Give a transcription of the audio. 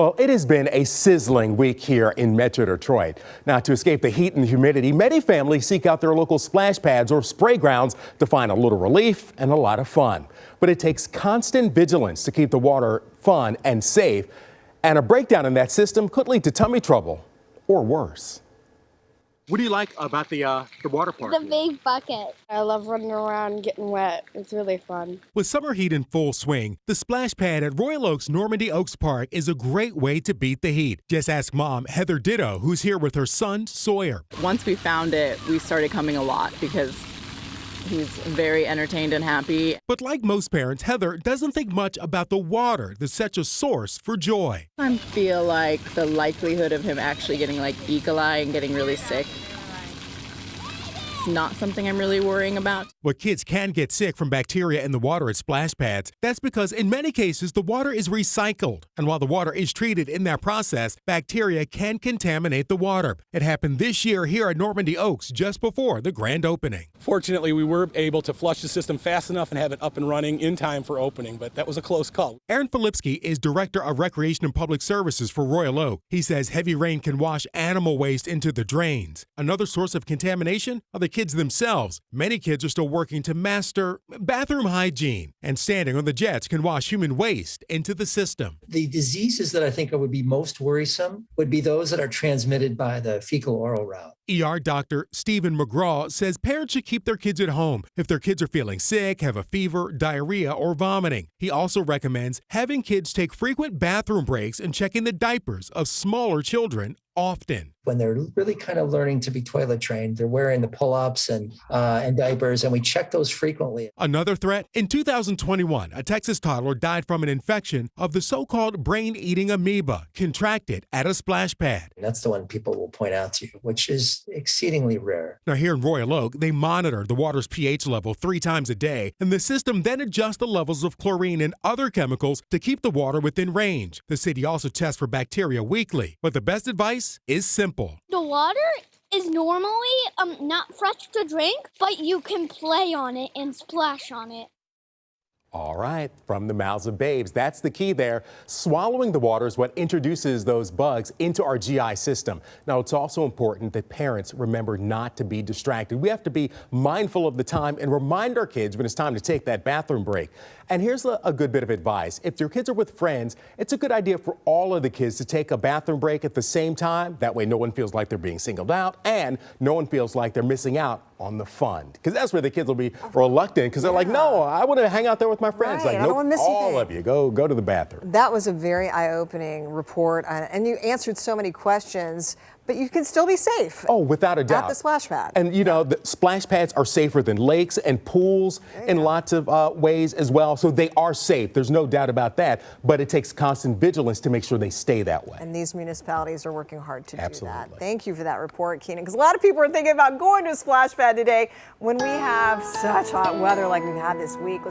Well, it has been a sizzling week here in Metro Detroit. Now, to escape the heat and humidity, many families seek out their local splash pads or spray grounds to find a little relief and a lot of fun. But it takes constant vigilance to keep the water fun and safe. And a breakdown in that system could lead to tummy trouble or worse. What do you like about the water park? The big bucket. I love running around and getting wet. It's really fun. With summer heat in full swing, the splash pad at Royal Oaks Normandy Oaks Park is a great way to beat the heat. Just ask Mom Heather Ditto, who's here with her son Sawyer. Once we found it, we started coming a lot because he's very entertained and happy. But like most parents, Heather doesn't think much about the water that's such a source for joy. I feel like the likelihood of him actually getting like E. coli and getting really sick, it's not something I'm really worrying about. But kids can get sick from bacteria in the water at splash pads. That's because in many cases, the water is recycled. And while the water is treated in that process, bacteria can contaminate the water. It happened this year here at Normandy Oaks just before the grand opening. Fortunately, we were able to flush the system fast enough and have it up and running in time for opening, but that was a close call. Aaron Filipski is Director of Recreation and Public Services for Royal Oak. He says heavy rain can wash animal waste into the drains. Another source of contamination are the kids themselves. Many kids are still working to master bathroom hygiene, and standing on the jets can wash human waste into the system. The diseases that I think would be most worrisome would be those that are transmitted by the fecal-oral route. ER Dr. Stephen McGraw says parents should keep their kids at home if their kids are feeling sick, have a fever, diarrhea, or vomiting. He also recommends having kids take frequent bathroom breaks and checking the diapers of smaller children often. When they're really kind of learning to be toilet trained, they're wearing the pull-ups and diapers, and we check those frequently. Another threat? In 2021, a Texas toddler died from an infection of the so-called brain-eating amoeba contracted at a splash pad. That's the one people will point out to you, which is exceedingly rare. Now here in Royal Oak, they monitor the water's pH level 3 times a day, and the system then adjusts the levels of chlorine and other chemicals to keep the water within range. The city also tests for bacteria weekly, but the best advice is simple. The water is normally not fresh to drink, but you can play on it and splash on it. All right, from the mouths of babes. That's the key there. Swallowing the water is what introduces those bugs into our GI system. Now, it's also important that parents remember not to be distracted. We have to be mindful of the time and remind our kids when it's time to take that bathroom break. And here's a good bit of advice. If your kids are with friends, it's a good idea for all of the kids to take a bathroom break at the same time. That way no one feels like they're being singled out and no one feels like they're missing out on the fun. Because that's where the kids will be reluctant because they're like, no, I want to hang out there with my friends. Right, like, nope, all of you, go to the bathroom. That was a very eye-opening report, and you answered so many questions, but you can still be safe. Oh, without a doubt. At the splash pad. And you know, the splash pads are safer than lakes and pools in lots of ways as well. So they are safe. There's no doubt about that. But it takes constant vigilance to make sure they stay that way. And these municipalities are working hard to do that. Absolutely. Thank you for that report, Keenan, because a lot of people are thinking about going to a splash pad today when we have such hot weather like we've had this week.